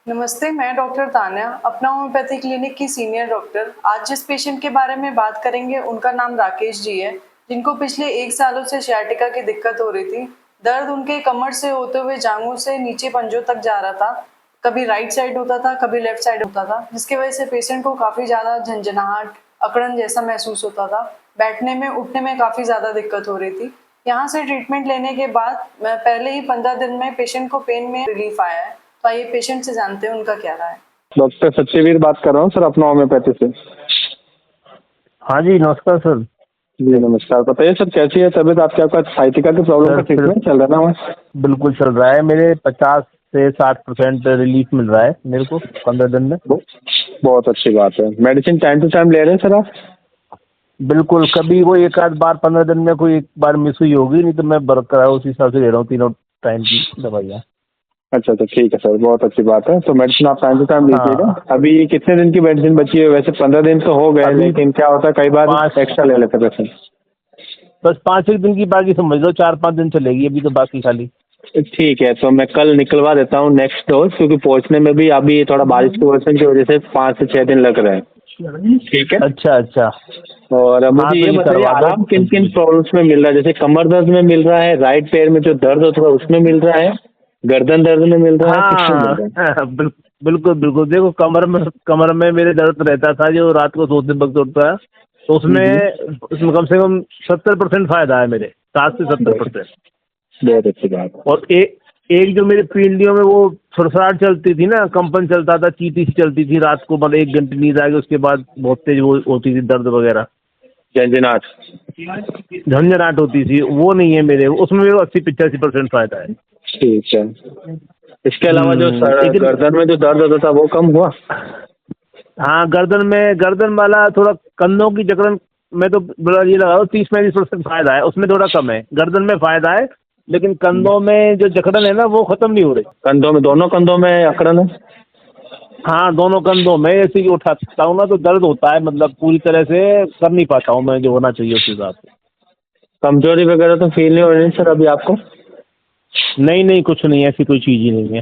नमस्ते, मैं डॉक्टर तान्या, अपना होम्योपैथी क्लिनिक की सीनियर डॉक्टर। आज जिस पेशेंट के बारे में बात करेंगे, उनका नाम राकेश जी है, जिनको पिछले 1 सालों से सियाटिका की दिक्कत हो रही थी। दर्द उनके कमर से होते हुए जांघों से नीचे पंजों तक जा रहा था। कभी राइट साइड होता था, कभी लेफ्ट साइड होता था, जिसकी वजह से पेशेंट को काफ़ी ज़्यादा झंझनाहट, अकड़न जैसा महसूस होता था। बैठने में, उठने में काफ़ी ज़्यादा दिक्कत हो रही थी। यहाँ से ट्रीटमेंट लेने के बाद पहले ही 15 दिन में पेशेंट को पेन में रिलीफ आया है। तो आइए पेशेंट से जानते हैं उनका क्या रहा है। डॉक्टर सत्यवीर बात कर रहा हूँ सर, अपना होम्योपैथी से। हाँ जी, नमस्कार सर। जी नमस्कार, बताइए सर कैसी है तबीयत आपकी? आपका साइटिका की प्रॉब्लम का ट्रीटमेंट चल रहा है ना? बिल्कुल चल रहा है। मेरे 50 से 60% रिलीफ मिल रहा है मेरे को 15 दिन में। बहुत अच्छी बात है। मेडिसिन टाइम टू टाइम ले रहे हैं सर आप? बिल्कुल, कभी कोई एक आध बार 15 दिन में कोई एक बार मिस हुई होगी, नहीं तो मैं बरकरार उसी हिसाब से ले रहा हूँ तीनों टाइम की दवाइयाँ। अच्छा ठीक है सर, बहुत अच्छी बात है। तो मेडिसिन आप टाइम टू टाइम लीजिएगा। हाँ। अभी कितने दिन की मेडिसिन बची है? वैसे 15 दिन तो हो गए, लेकिन क्या होता है कई बार 5 एक्स्ट्रा ले लेते पेशेंट। बस 5 एक दिन की, बाकी समझ लो 4-5 दिन चलेगी अभी तो बाकी खाली। ठीक है, तो मैं कल निकलवा देता हूँ नेक्स्ट डोज, क्योंकि पहुँचने में भी अभी थोड़ा बारिश की वजह से 5 से 6 दिन लग रहे हैं। ठीक है। अच्छा। और हाँ, मुझे तो ये ये बताइए करवा दो। आराम किन किन प्रॉब्लम्स में मिल रहा है? जैसे कमर दर्द में मिल रहा है, राइट पैर में जो दर्द होता है उसमें मिल रहा है, गर्दन दर्द में मिल रहा है, किसमें मिल रहा है? हाँ बिल्कुल। देखो, कमर में मेरे दर्द रहता था जो रात को सोते वक्त उठता है, तो उसमें कम से कम 70% फायदा है मेरे, 60 से 70%। बहुत अच्छी बात है। और एक जो मेरे पीढ़ियों में वो फुरफुराहट चलती थी ना, कंपन चलता था, चीटी सी चलती थी रात को, मतलब 1 घंटे नींद आ गई उसके बाद बहुत तेज वो होती थी दर्द वगैरह, झंझनाहट। झंझनाहट होती थी, वो नहीं है मेरे। उसमें 80-85% फायदा है। ठीक है। इसके अलावा जो लेकिन गर्दन में जो दर्द होता था वो कम हुआ? हाँ, गर्दन वाला थोड़ा, कंधों की जकड़न में तो बड़ा ये लगा 30-35% फायदा है, उसमें थोड़ा कम है। गर्दन में फायदा है, लेकिन कंधों में जो जकड़न है ना वो खत्म नहीं हो रही। कंधों में, दोनों कंधों में अकड़न है? हाँ, दोनों कंधों में ऐसे ही उठाता हूँ ना तो दर्द होता है, मतलब पूरी तरह से कर नहीं पाता हूँ मैं जो होना चाहिए उस हिसाब से। कमजोरी वगैरह तो फील नहीं हो रही सर अभी आपको? नहीं, कुछ नहीं, ऐसी कोई चीज ही नहीं है।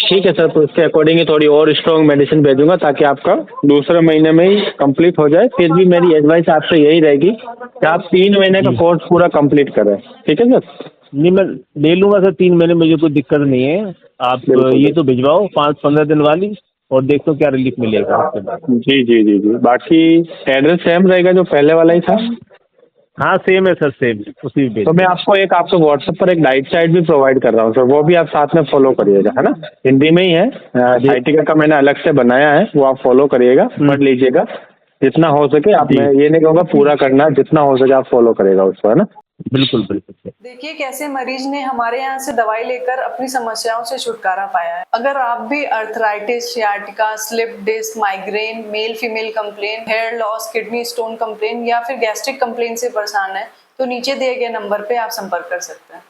ठीक है सर, तो इसके अकॉर्डिंग ही थोड़ी और स्ट्रॉन्ग मेडिसिन भेजूंगा ताकि आपका दूसरे महीने में ही कंप्लीट हो जाए। फिर भी मेरी एडवाइस आपसे यही रहेगी कि आप 3 महीने का कोर्स पूरा कंप्लीट करें। ठीक है सर? नहीं, मैं ले लूंगा सर 3 महीने, मुझे कोई दिक्कत नहीं है। आप बिल्कुल ये तो भिजवाओ 5-15 दिन वाली, और देखते हो क्या रिलीफ मिलेगा उसके बाद। जी। बाकी एड्रेस सेम रहेगा जो पहले वाला ही था? हाँ सेम है सर, सेम उसी पे। तो मैं आपको व्हाट्सएप पर एक डाइट चार्ट भी प्रोवाइड कर रहा हूँ सर, वो भी आप साथ में फॉलो करिएगा, है ना? हिंदी में ही है, साइटिका का मैंने अलग से बनाया है, वो आप फॉलो करिएगा, पढ़ लीजिएगा जितना हो सके। आप, मैं ये नहीं कहूँगा पूरा करना, जितना हो सके आप फॉलो करिएगा उसको, है ना? बिल्कुल। देखिए कैसे मरीज ने हमारे यहाँ से दवाई लेकर अपनी समस्याओं से छुटकारा पाया है। अगर आप भी arthritis, sciatica, slip disc, migraine, male female complain, hair loss, kidney stone complain या फिर गैस्ट्रिक कंप्लेन से परेशान है, तो नीचे दिए गए नंबर पे आप संपर्क कर सकते हैं।